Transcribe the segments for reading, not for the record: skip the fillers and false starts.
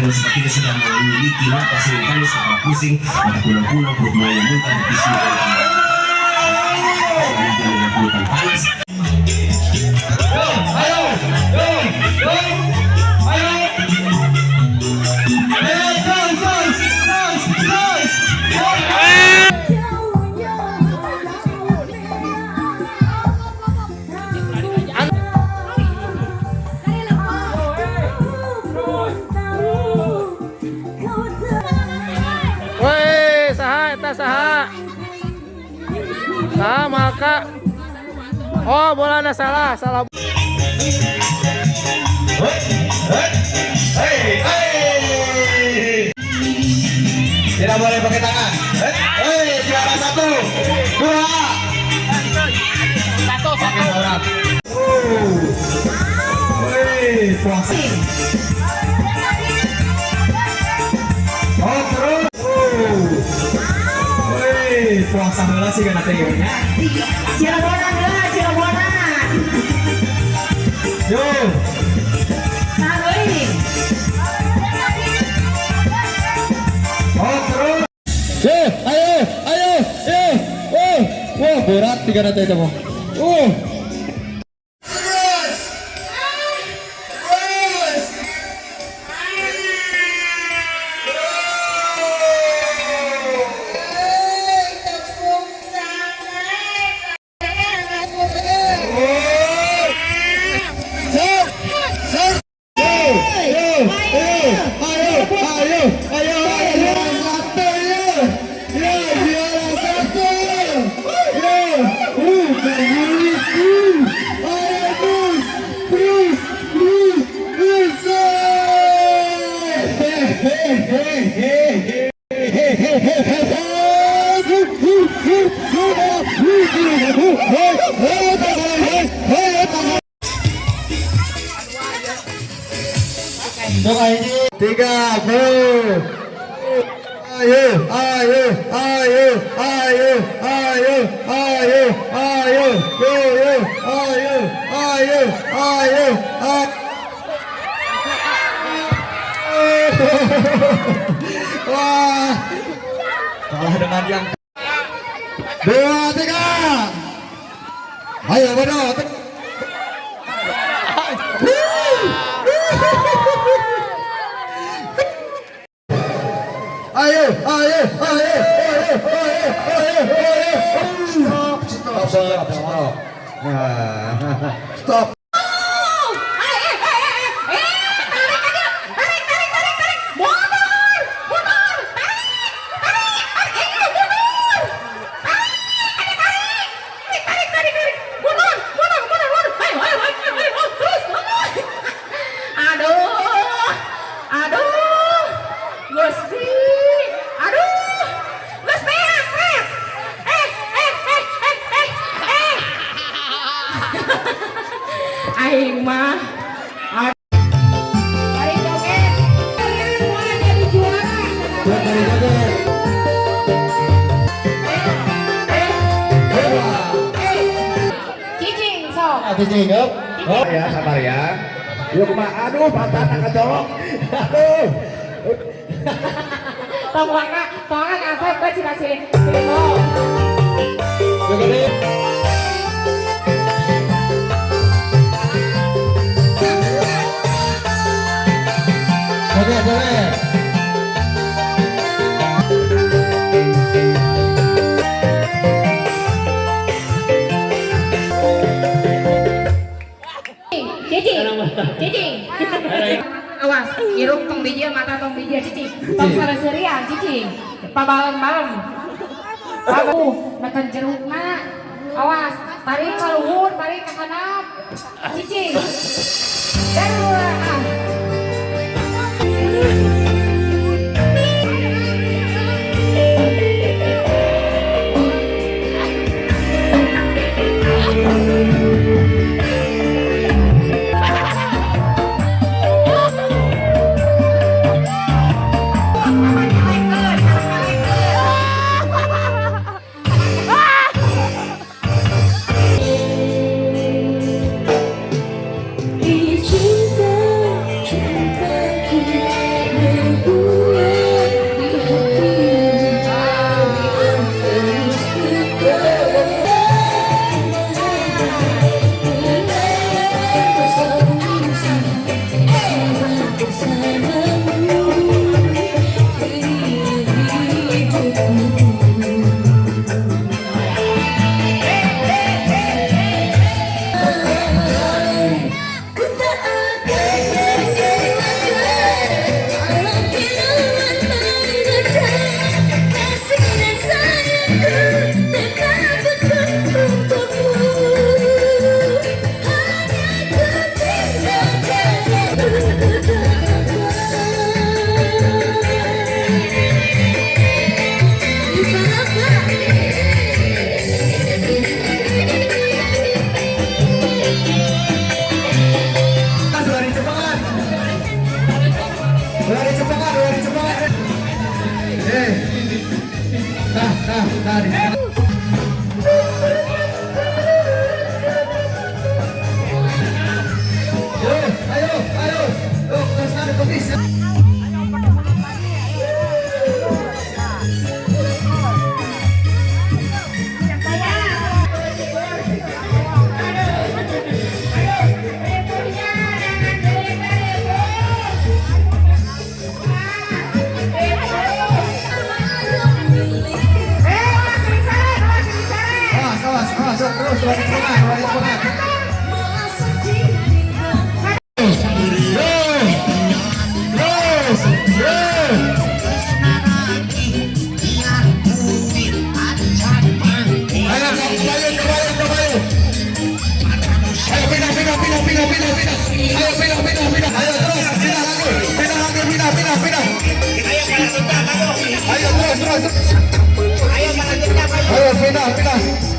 kalau seperti itu sedang memiliki napas mekanis, kepala pusing, mata kunang-kunang, perut mulai muntah, diisi dengan panas. Woi, saha eta saha? Saha maka? Oh, bolana salah. Tidak boleh pakai tangan. Juara 1, 2. Puasa. Oh terus. Puasa heula sih kana teh nya. Cirebon heula, Cirebon. Yo. Saeuy. Oh terus. Ayo. Wah, berat tiga nate itu mah. Tiga, wah, kalah dengan yang 2, 3. Ayo benar. Ayo. Stop. Aing mah hari joget kalian mau jadi juara cicing sok Cicing yuk. Oh ya, sabar ya. Yuk mah, aduh patah nak kecolok. Aduh. tong warna tangan asap ke cina sini mau Cicing. Awas, irung tong biji mata tong biji cicing. Tong sare-serian cicing. Pabalem-balem. Makan jerukna. Awas, tarik ka luhur, tarik ka handap. Cicing. masuk terus, balik tengah, balik tengah.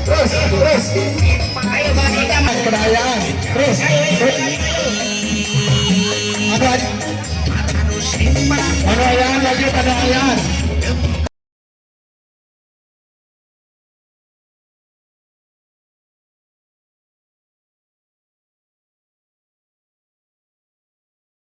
Terus. Pedayaan. Terus. Pedayaan lagi pedayaan.